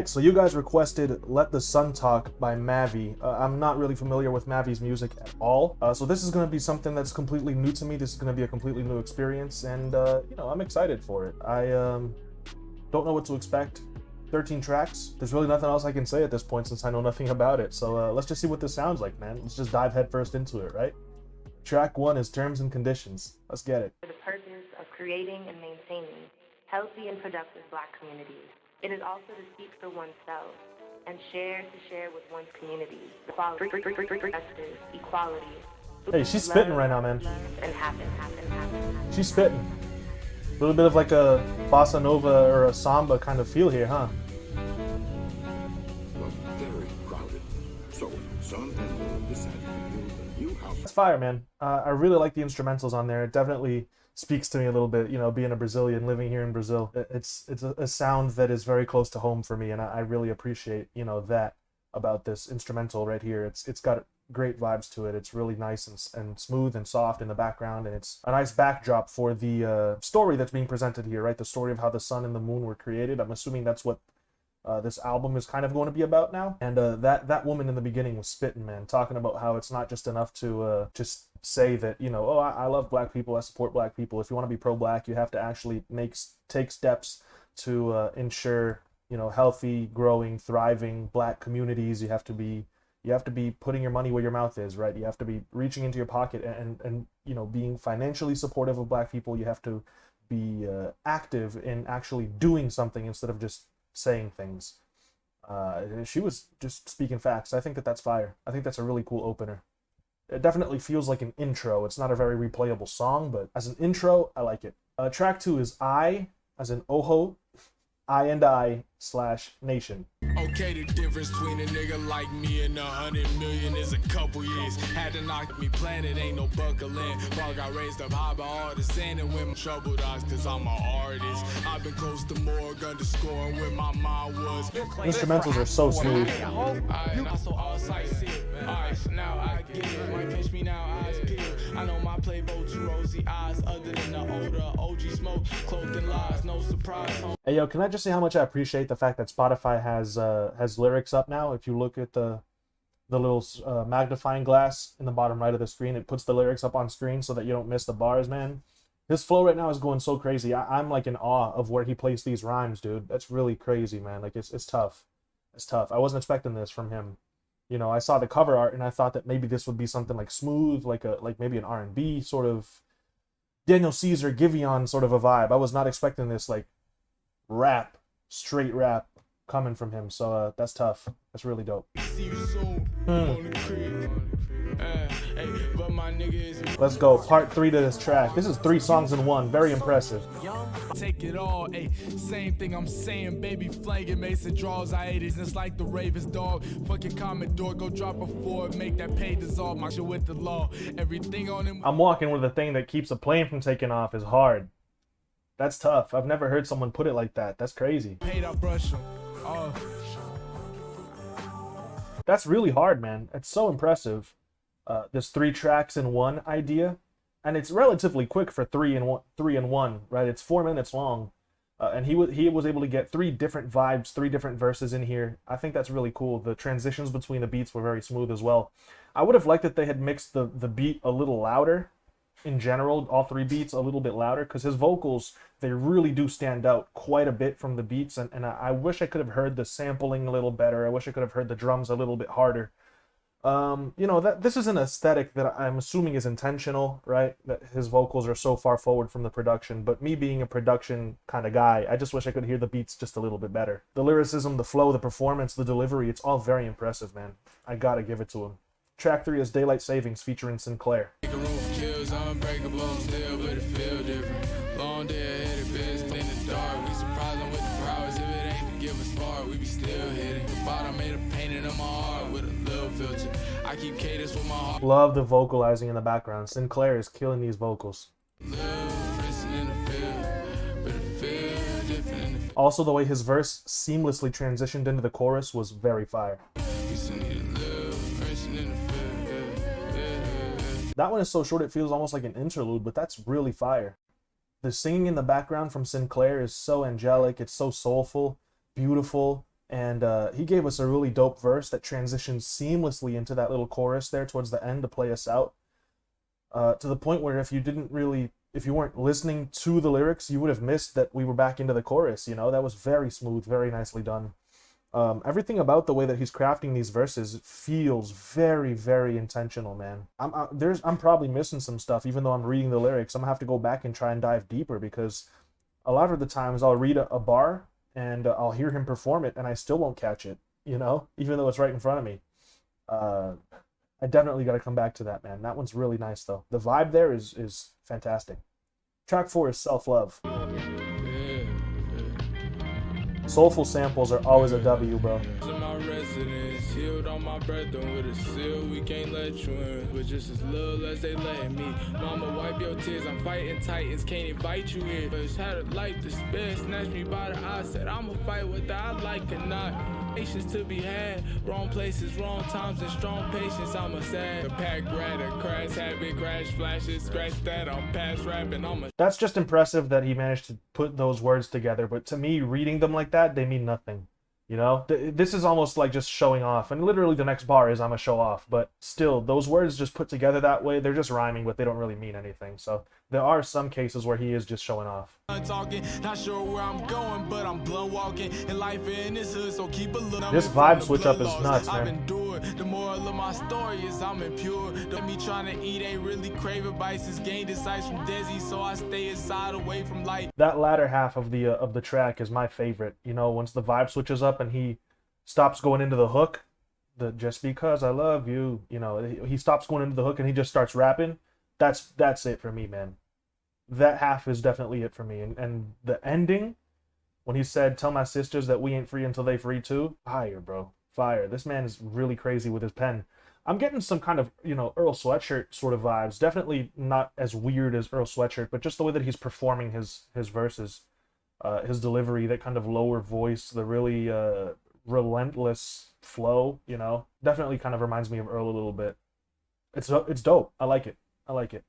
Alright, so you guys requested Let the Sun Talk by MAVI. I'm not really familiar with MAVI's music at all, so this is going to be something that's completely new to me. This is going to be a completely new experience, and, you know, I'm excited for it. I don't know what to expect. 13 tracks. There's really nothing else I can say at this point since I know nothing about it, so let's just see what this sounds like, man. Let's just dive headfirst into it, right? Track 1 is Terms and Conditions. Let's get it. For the purpose of creating and maintaining healthy and productive Black communities. It is also to speak for oneself and share with one's community. Equality. Hey, she's spitting right now, man. And happen. She's spitting. A little bit of like a bossa nova or a samba kind of feel here, huh? Very crowded. So Sun and Moon decided to build a new house. That's fire, man. I really like the instrumentals on there. It definitely speaks to me a little bit, you know, being a Brazilian, living here in Brazil. It's a sound that is very close to home for me, and I really appreciate, you know, that about this instrumental right here. It's got great vibes to it. It's really nice and smooth and soft in the background, and it's a nice backdrop for the story that's being presented here, right? The story of how the sun and the moon were created. I'm assuming that's what this album is kind of going to be about now. And that woman in the beginning was spitting, man, talking about how it's not just enough to just say that, you know, oh, I love Black people, I support Black people. If you want to be pro-Black, you have to actually take steps to ensure, you know, healthy, growing, thriving Black communities. You have to be putting your money where your mouth is, right? You have to be reaching into your pocket and you know, being financially supportive of Black people. You have to be active in actually doing something instead of just saying things. She was just speaking facts. I think that's fire. I think that's a really cool opener. It definitely feels like an intro. It's not a very replayable song, but as an intro, I like it. Track 2 is I, as in Oho, I/Nation. Okay, the difference between a nigga like me and 100 million is a couple years. Had to knock me planet, ain't no buckling. Ball got raised up high by all the sand and when troubled eyes, cause I'm an artist. I've been close to morgue underscoring where my mind was. Instrumentals are so smooth. Alright, so all sight see it. Alright, so now I get it. Might pinch me now, eyes peeled. I know my playboy too rosy eyes, other than the older OG smoke, cloaked in lies, no surprise. Hey yo, can I just say how much I appreciate the fact that Spotify has lyrics up now? If you look at the little magnifying glass in the bottom right of the screen, it puts the lyrics up on screen so that you don't miss the bars, man. His flow right now is going so crazy. I'm like in awe of where he plays these rhymes, dude. That's really crazy, man. Like it's tough. It's tough. I wasn't expecting this from him. You know, I saw the cover art and I thought that maybe this would be something like smooth, like maybe an R&B sort of Daniel Caesar, Giveon sort of a vibe. I was not expecting this like rap, straight rap coming from him, so that's tough. That's really dope. Let's go, part 3 to this track. This is 3 songs in one. Very impressive. Take it all, ayy. Same thing I'm saying, baby. Flanging Mason draws. I ate it, it's like the Ravens dog. Fucking Commodore, go drop a 4, make that pay dissolve. My shit with the law. Everything on him. I'm walking with the thing that keeps a plane from taking off is hard. That's tough. I've never heard someone put it like that. That's crazy. Paid up brush him. Oh. That's really hard, man. It's so impressive. There's 3 tracks in one idea, and it's relatively quick for 3 in 1, right? It's 4 minutes long, and he was able to get 3 different vibes, 3 different verses in here. I think that's really cool. The transitions between the beats were very smooth as well. I would have liked that they had mixed the beat a little louder. In general, all 3 beats a little bit louder, because his vocals, they really do stand out quite a bit from the beats, and I wish I could have heard the sampling a little better. I wish I could have heard the drums a little bit harder. You know, this is an aesthetic that I'm assuming is intentional, right? That his vocals are so far forward from the production, but me being a production kind of guy, I just wish I could hear the beats just a little bit better. The lyricism, the flow, the performance, the delivery, it's all very impressive, man. I gotta give it to him. Track 3 is Daylight Savings featuring Sinclair. Unbreakable still, but it feel different. Long day ahead of biz in the dark. We surprise them with the prowess. If it ain't to give a spark, we be still hitting. The bottom made a painting on my heart with a little filter. I keep cadence with my heart. Love the vocalizing in the background. Sinclair is killing these vocals. Also, the way his verse seamlessly transitioned into the chorus was very fire. That one is so short it feels almost like an interlude, but that's really fire. The singing in the background from Sinclair is so angelic, it's so soulful, beautiful, And he gave us a really dope verse that transitions seamlessly into that little chorus there towards the end to play us out. To the point where if you weren't listening to the lyrics, you would have missed that we were back into the chorus, you know? That was very smooth, very nicely done. Everything about the way that he's crafting these verses feels very, very intentional, man. I'm probably missing some stuff, even though I'm reading the lyrics. I'm gonna have to go back and try and dive deeper, because a lot of the times I'll read a bar and I'll hear him perform it and I still won't catch it, you know, even though it's right in front of me. I definitely got to come back to that, man. That one's really nice, though. The vibe there is fantastic. Track 4 is Self-Love. Soulful samples are always a W, bro. Healed on my brethren with a seal, we can't let you in, but just as little as they let me. Mama, wipe your tears, I'm fighting titans, can't invite you here. But had a life to spare, snatched me by the eye, said I'ma fight whether I like or not. Patience to be had, wrong places, wrong times, and strong patience, I'm a sad. The pack rat, a crash habit, crash flashes, scratch that, I'm past rapping, That's just impressive that he managed to put those words together, but to me, reading them like that, they mean nothing. You know, this is almost like just showing off, and literally the next bar is I'm a show off, but still, those words just put together that way, they're just rhyming, but they don't really mean anything. So there are some cases where he is just showing off. Talking, not sure where I'm going, but I'm blood walking, and life in this hood, so keep a look. This vibe switch up is nuts, man. I've endured. The moral of my story is I'm impure. Me trying to eat ain't really craving vices, gained insights from Desi, so I stay aside away from light. That latter half of the track is my favorite. You know, once the vibe switches up and he stops going into the hook, the just because I love you, you know, he stops going into the hook and he just starts rapping. That's it for me, man. That half is definitely it for me. And the ending, when he said, tell my sisters that we ain't free until they free too, fire, bro. Fire. This man is really crazy with his pen. I'm getting some kind of, you know, Earl Sweatshirt sort of vibes. Definitely not as weird as Earl Sweatshirt, but just the way that he's performing his verses, his delivery, that kind of lower voice, the really relentless flow, you know, definitely kind of reminds me of Earl a little bit. It's dope. I like it. I like it.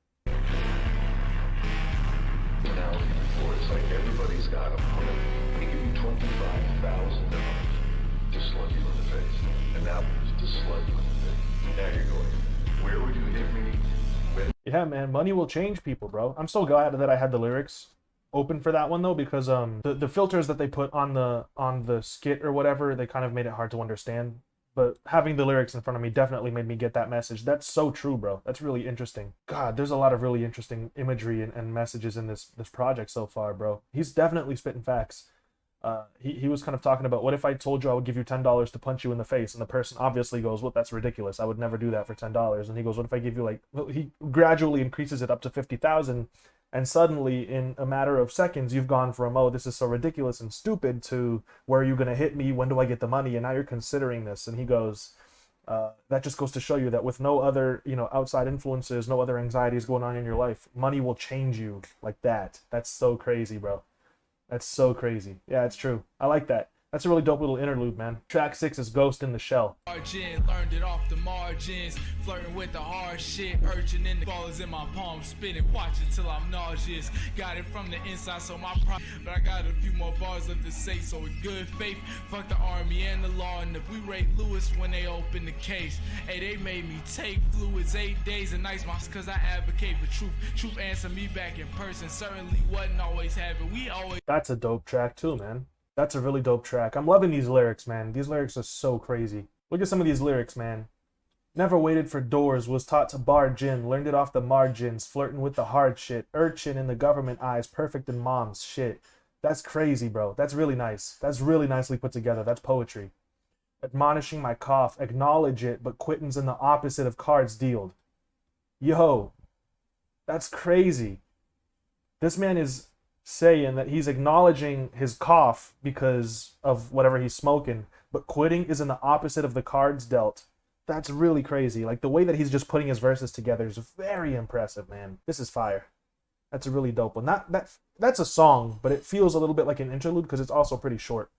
Now, before it's like everybody's got them. They give you $25,000 to slug you in the face, and that was to slug you in the face. Now you're going, where would you hit me? When? Yeah, man, money will change people, bro. I'm so glad that I had the lyrics open for that one though, because the filters that they put on the skit or whatever, they kind of made it hard to understand. But having the lyrics in front of me definitely made me get that message. That's so true, bro. That's really interesting. God, there's a lot of really interesting imagery and messages in this project so far, bro. He's definitely spitting facts. He was kind of talking about, what if I told you I would give you $10 to punch you in the face? And the person obviously goes, well, that's ridiculous. I would never do that for $10. And he goes, what if I give you like, well, he gradually increases it up to 50,000. And suddenly, in a matter of seconds, you've gone from, oh, this is so ridiculous and stupid, to, where are you going to hit me? When do I get the money? And now you're considering this. And he goes, that just goes to show you that with no other, you know, outside influences, no other anxieties going on in your life, money will change you like that. That's so crazy, bro. That's so crazy. Yeah, it's true. I like that. That's a really dope little interlude, man. Track 6 is Ghost in the Shell. Learned it off the margins, flirting with the hard shit, urging in the ballers in my palm, spinning, watching till I'm nauseous. Got it from the inside, so my pride, but I got a few more bars left to say, so with good faith, fuck the army and the law, and if we rate Lewis when they open the case, hey, they made me take fluids 8 days and nights, cause I advocate for truth. Truth answer me back in person, certainly wasn't always having, we always. That's a dope track too, man. That's a really dope track. I'm loving these lyrics, man. These lyrics are so crazy. Look at some of these lyrics, man. Never waited for doors, was taught to barge in, learned it off the margins, flirting with the hard shit, urchin in the government eyes, perfect in mom's shit. That's crazy, bro. That's really nice. That's really nicely put together. That's poetry. Admonishing my cough, acknowledge it, but quitting's in the opposite of cards dealed. Yo, that's crazy. This man is saying that he's acknowledging his cough because of whatever he's smoking, but quitting is in the opposite of the cards dealt. That's really crazy. Like, the way that he's just putting his verses together is very impressive, man. This is fire. That's a really dope one. That's a song, but it feels a little bit like an interlude because it's also pretty short.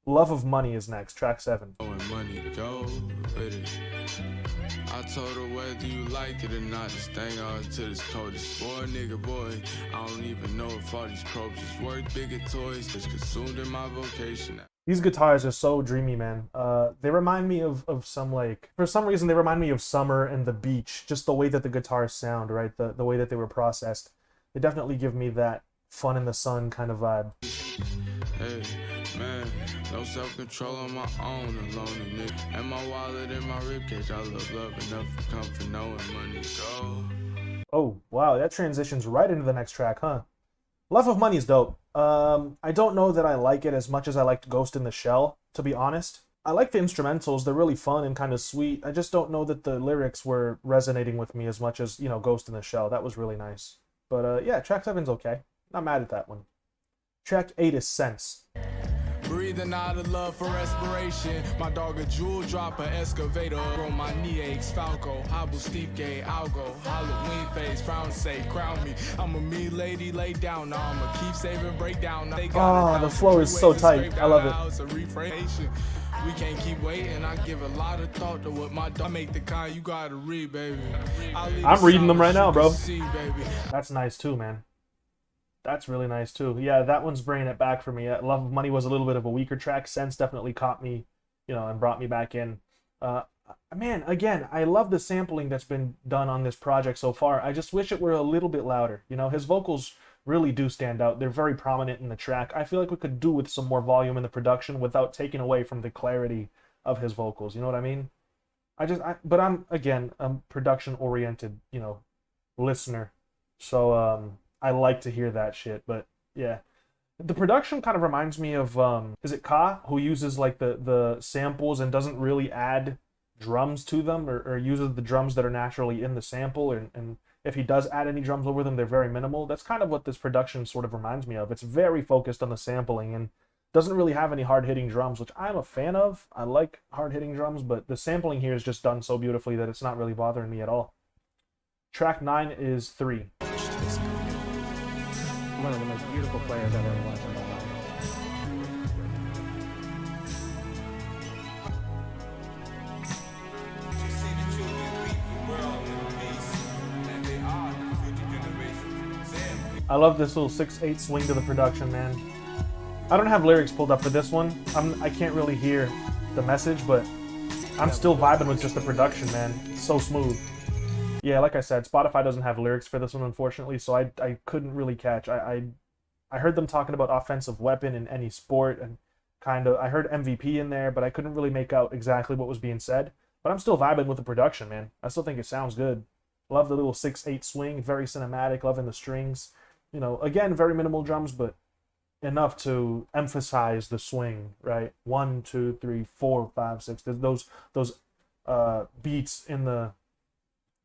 Love of Money is next, track 7. Money go with it. I told her whether you like it or not, this thing out to this code is for a nigga boy. I don't even know if all these probes is worth bigger toys. It's consumed in my vocation. These guitars are so dreamy, man. They remind me of some, like, for some reason they remind me of summer and the beach. Just the way that the guitars sound, right? The way that they were processed. They definitely give me that fun in the sun kind of vibe. Hey, man, no self-control on my own, alone in it. And my wallet in my ribcage, I love enough for comfort, knowing money go. Oh, wow, that transitions right into the next track, huh? Love of Money is dope. I don't know that I like it as much as I liked Ghost in the Shell, to be honest. I like the instrumentals, they're really fun and kind of sweet. I just don't know that the lyrics were resonating with me as much as, you know, Ghost in the Shell. That was really nice. But yeah, track 7's okay. Not mad at that one. Track 8 is Sense. Breathing out of love for respiration. My dog a jewel dropper, excavator. Bro, my knee aches, Falco, hobble, steep gate, Algo, Halloween face, frown say, crown me. I'm a me lady, lay down. Now I'ma keep saving, break down. Oh, the flow is so tight. I love it. We can't keep waiting. I give a lot of thought to what my dog make the kind you gotta read, baby. I'm reading them right now, bro. See, baby. That's nice too, man. That's really nice too. Yeah, that one's bringing it back for me. Love of Money was a little bit of a weaker track. Sense definitely caught me, you know, and brought me back in. Man, again, I love the sampling that's been done on this project so far. I just wish it were a little bit louder. You know, his vocals really do stand out. They're very prominent in the track. I feel like we could do with some more volume in the production without taking away from the clarity of his vocals. You know what I mean? But I'm, again, a production-oriented, you know, listener. So, I like to hear that shit, but yeah. The production kind of reminds me of, is it Ka, who uses like the samples and doesn't really add drums to them, or uses the drums that are naturally in the sample, and if he does add any drums over them, they're very minimal. That's kind of what this production sort of reminds me of. It's very focused on the sampling and doesn't really have any hard-hitting drums, which I'm a fan of. I like hard-hitting drums, but the sampling here is just done so beautifully that it's not really bothering me at all. Track 9 is 3. One of the most beautiful players I've ever watched in my life. I love this little 6/8 swing to the production, man. I don't have lyrics pulled up for this one. I can't really hear the message, but I'm still vibing with just the production, man. It's so smooth. Yeah, like I said, Spotify doesn't have lyrics for this one, unfortunately, so I couldn't really catch. I heard them talking about offensive weapon in any sport, and kind of, I heard MVP in there, but I couldn't really make out exactly what was being said. But I'm still vibing with the production, man. I still think it sounds good. Love the little 6/8 swing, very cinematic, loving the strings. You know, again, very minimal drums, but enough to emphasize the swing, right? 1, 2, 3, 4, 5, 6. Those beats in the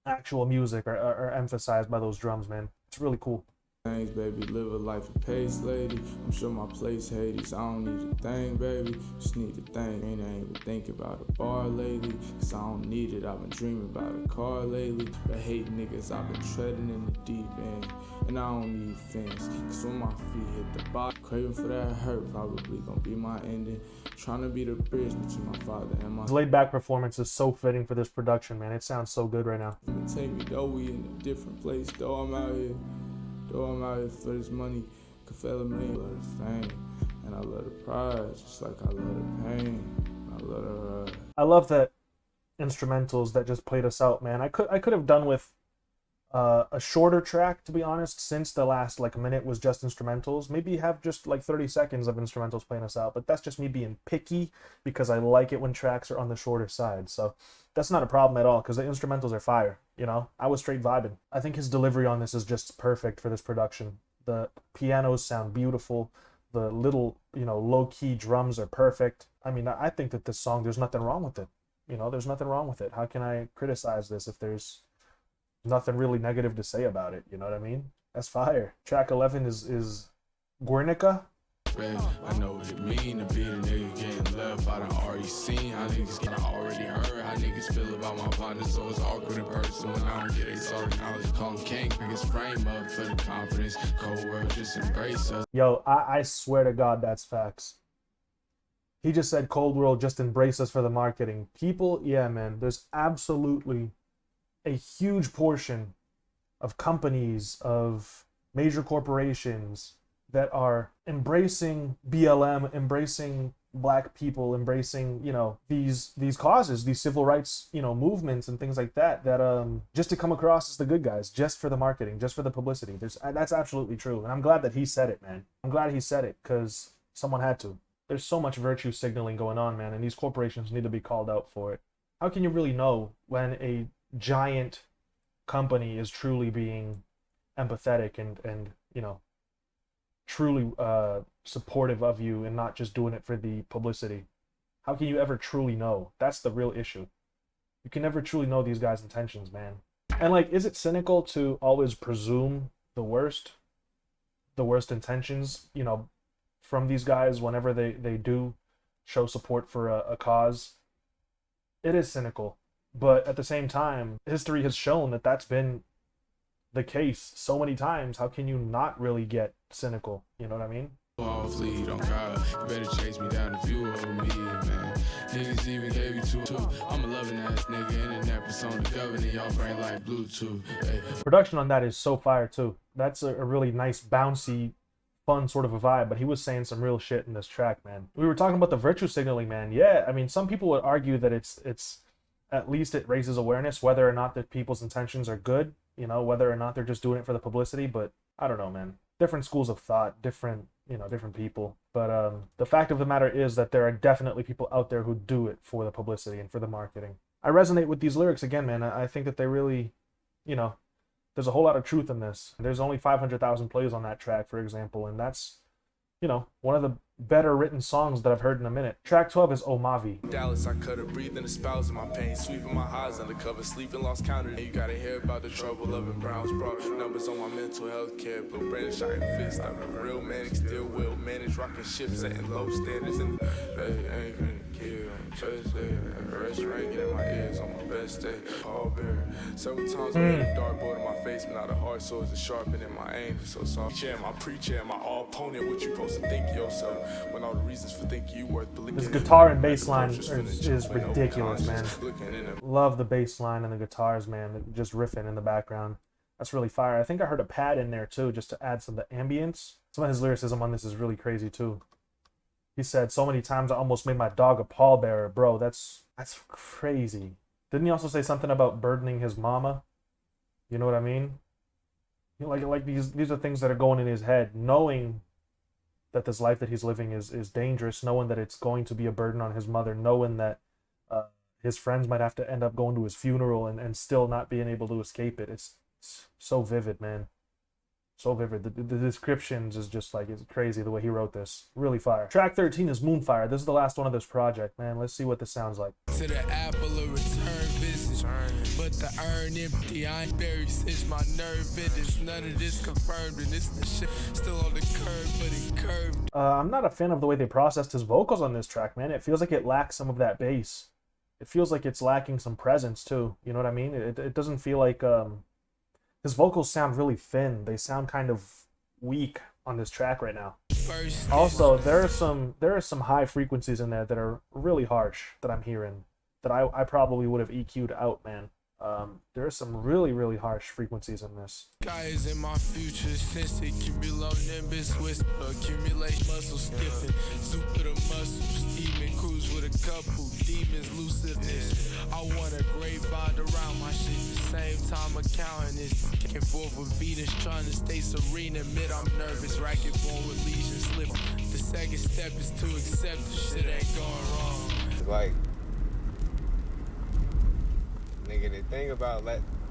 actual music are emphasized by those drums, man. It's really cool. Thanks, baby, live a life of pace, lady. I'm sure my place Hades. I don't need a thing, baby. Just need a thing. Ain't even thinking about a bar lately. Cause I don't need it. I've been dreaming about a car lately. But hate niggas, I've been treading in the deep end. And I don't need fence. Cause when my feet hit the bottom, craving for that hurt probably gonna be my ending. Trying to be the bridge between my father and my. His laid back performance is so fitting for this production, man. It sounds so good right now. Take me though, we in a different place. Though I'm out here. Though I'm out here for this money, Kafela me, I love the fame, and I love the pride, just like I love the pain, I love the ride. I love that instrumentals that just played us out, man. I could have done with a shorter track, to be honest, since the last like minute was just instrumentals. Maybe have just like 30 seconds of instrumentals playing us out, but that's just me being picky because I like it when tracks are on the shorter side. So that's not a problem at all because the instrumentals are fire. You know, I was straight vibing. I think his delivery on this is just perfect for this production. The pianos sound beautiful. The little, you know, low-key drums are perfect. I mean, I think that this song, there's nothing wrong with it. You know, there's nothing wrong with it. How can I criticize this if there's nothing really negative to say about it? You know what I mean? That's fire. Track 11 is Guernica. I know what it mean to be the nigga getting left. I done already seen how niggas get already heard how niggas feel about my partner, so it's awkward in person when I don't get it. Sorry, knowledge call them king niggas frame up for the confidence. Cold world just embrace us. Yo, I swear to God, that's facts. He just said cold world just embrace us for the marketing. People, yeah, man, there's absolutely a huge portion of companies, of major corporations that are embracing BLM, embracing black people embracing, you know, these causes, these civil rights, you know, movements and things like that, just to come across as the good guys, just for the marketing, just for the publicity. That's absolutely true. And I'm glad that he said it, man. I'm glad he said it, because someone had to. There's so much virtue signaling going on, man, and these corporations need to be called out for it. How can you really know when a giant company is truly being empathetic and you know, truly supportive of you and not just doing it for the publicity? How can you ever truly know? That's the real issue. You can never truly know these guys' intentions, man. And like, is it cynical to always presume the worst intentions, you know, from these guys whenever they do show support for a cause? It is cynical, but at the same time, history has shown that that's been the case so many times. How can you not really get cynical? You know what I mean? All fleet on God, you better chase me down if you owe me, man. Niggas even gave you two. I'm a loving ass nigga, internet persona governor, y'all brain like Bluetooth. Hey. Production on that is so fire too. That's a really nice, bouncy, fun sort of a vibe, but he was saying some real shit in this track, man. We were talking about the virtue signaling, man. Yeah, I mean, some people would argue that it's at least it raises awareness, whether or not that people's intentions are good, you know, whether or not they're just doing it for the publicity. But I don't know, man. Different schools of thought, different people. But the fact of the matter is that there are definitely people out there who do it for the publicity and for the marketing. I resonate with these lyrics again, man. I think that they really, you know, there's a whole lot of truth in this. There's only 500,000 plays on that track, for example, and that's, you know, one of the better written songs that I've heard in a minute. Track 12 is Omavi. Dallas, I cut her breathing, espousing my pain, sweeping my highs undercover, sleeping, lost counter. You gotta hear about the trouble of in Browns, brought numbers on my mental health care, blue brand, shot fist, I'm a real manic, still will manage, rocking shifts, setting low standards, and ain't gonna kill, just rest ringing in my ears on my best day, all bear. Several times I made a dartboard in my face, but not a hard sword to sharpen in my aim, so soft. Chair, my pre-chair, my all opponent, what you supposed to think of yourself, when all the reasons for thinking you worth believing. This guitar and bass line is ridiculous, man. Love the bass line and the guitars, man, just riffing in the background. That's really fire. I think I heard a pad in there too, just to add some of the ambience. Some of his lyricism on this is really crazy too. He said, so many times I almost made my dog a pallbearer. Bro, that's crazy. Didn't he also say something about burdening his mama? You know what I mean? You know, like these are things that are going in his head, knowing that this life that he's living is dangerous, knowing that it's going to be a burden on his mother, knowing that his friends might have to end up going to his funeral and still not being able to escape it. It's so vivid, man. So vivid. The descriptions is just like, it's crazy the way he wrote this. Really fire. Track 13 is Moonfire. This is the last one of this project, man. Let's see what this sounds like. To the apple of return visit, but the urn empty. I ain't buried since my nerve visits. None of this confirmed, and this the shit still on the curve, but it curved. I'm not a fan of the way they processed his vocals on this track, man. It feels like it lacks some of that bass. It feels like it's lacking some presence too. You know what I mean? It doesn't feel like his vocals sound really thin. They sound kind of weak on this track right now. Also, there are some high frequencies in there that are really harsh that I'm hearing that I probably would have EQ'd out, man. There are some really harsh frequencies in this. Guys in my future since accumulonimbus whisper, accumulate muscle stiffen, super the muscles, steaming cruise with a couple demons, lucidness. I want a grapevine around my shit, the same time accounting is back and forth with Venus, trying to stay serene, admit I'm nervous, racket born with lesion slip. The second step is to accept the shit ain't going wrong. Like, nigga, the thing about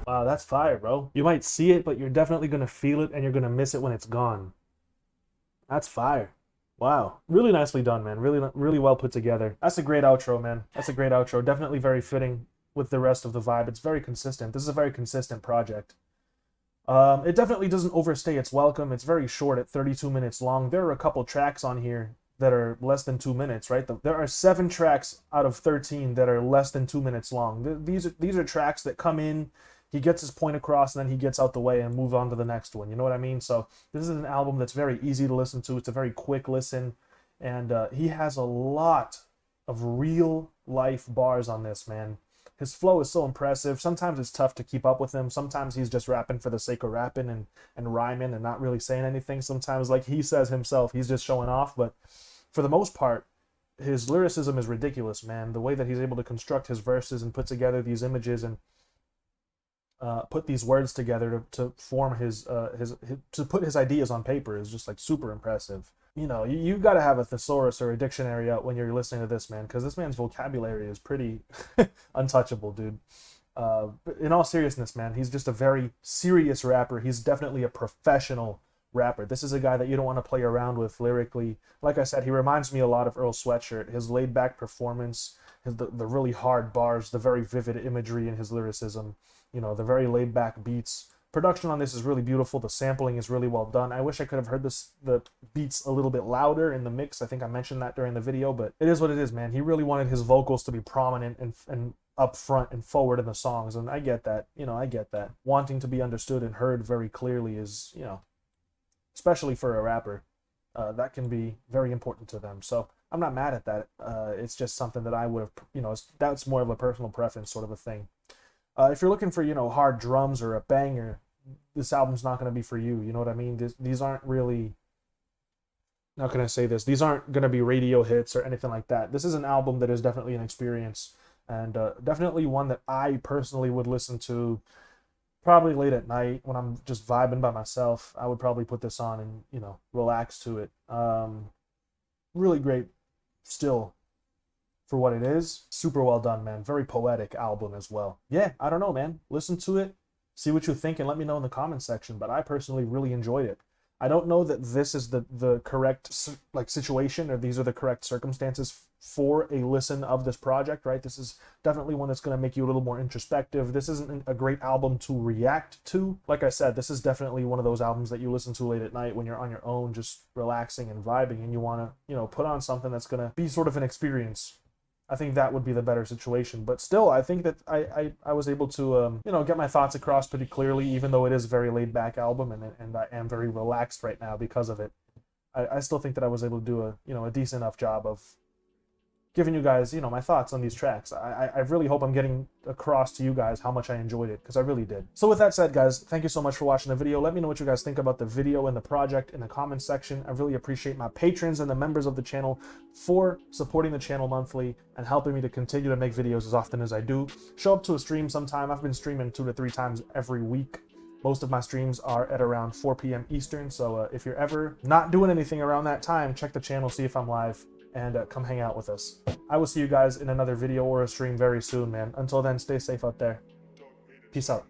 Wow, that's fire, bro. You might see it, but you're definitely gonna feel it, and you're gonna miss it when it's gone. That's fire. Wow, really nicely done, man. Really well put together. That's a great outro, man. That's a great outro. Definitely very fitting with the rest of the vibe. It's very consistent. This is a very consistent project. It definitely doesn't overstay its welcome. It's very short at 32 minutes long. There are a couple tracks on here that are less than 2 minutes, right? There are 7 tracks out of 13 that are less than 2 minutes long. These are tracks that come in, he gets his point across, and then he gets out the way and move on to the next one. You know what I mean? So this is an album that's very easy to listen to. It's a very quick listen, and he has a lot of real life bars on this, man. His flow is so impressive. Sometimes it's tough to keep up with him. Sometimes he's just rapping for the sake of rapping and rhyming and not really saying anything. Sometimes, like he says himself, he's just showing off. But for the most part, his lyricism is ridiculous, man. The way that he's able to construct his verses and put together these images and put these words together to form his to put his ideas on paper is just like super impressive. You know, you got to have a thesaurus or a dictionary out when you're listening to this man, because this man's vocabulary is pretty untouchable, dude. But in all seriousness, man, he's just a very serious rapper. He's definitely a professional rapper. This is a guy that you don't want to play around with lyrically. Like I said, he reminds me a lot of Earl Sweatshirt. His laid-back performance, the really hard bars, the very vivid imagery in his lyricism, you know, the very laid-back beats. Production on this is really beautiful. The sampling is really well done. I wish I could have heard the beats a little bit louder in the mix. I think I mentioned that during the video, but it is what it is, man. He really wanted his vocals to be prominent and up front and forward in the songs, and I get that. You know, I get that. Wanting to be understood and heard very clearly is, you know, especially for a rapper, that can be very important to them. So I'm not mad at that. It's just something that I would have, you know, that's more of a personal preference sort of a thing. If you're looking for, you know, hard drums or a banger, this album's not going to be for you. You know what I mean? These aren't really, how can I say this? These aren't going to be radio hits or anything like that. This is an album that is definitely an experience, and definitely one that I personally would listen to probably late at night when I'm just vibing by myself. I would probably put this on and, you know, relax to it. Really great still for what it is. Super well done, man. Very poetic album as well. Yeah, I don't know, man. Listen to it, see what you think, and let me know in the comments section. But I personally really enjoyed it. I don't know that this is the correct like situation, or these are the correct circumstances for a listen of this project, right? This is definitely one that's going to make you a little more introspective. This isn't a great album to react to. Like I said, this is definitely one of those albums that you listen to late at night when you're on your own, just relaxing and vibing, and you want to, you know, put on something that's going to be sort of an experience. I think that would be the better situation. But still, I think that I was able to, you know, get my thoughts across pretty clearly, even though it is a very laid-back album, and I am very relaxed right now because of it. I still think that I was able to do a, you know, a decent enough job of giving you guys, you know, my thoughts on these tracks. I really hope I'm getting across to you guys how much I enjoyed it, because I really did. So with that said, guys, thank you so much for watching the video. Let me know what you guys think about the video and the project in the comments section. I really appreciate my patrons and the members of the channel for supporting the channel monthly and helping me to continue to make videos as often as I do. Show up to a stream sometime. I've been streaming 2 to 3 times every week. Most of my streams are at around 4 p.m. Eastern, so if you're ever not doing anything around that time, check the channel, see if I'm live, and come hang out with us. I will see you guys in another video or a stream very soon, man. Until then, stay safe out there. Peace out.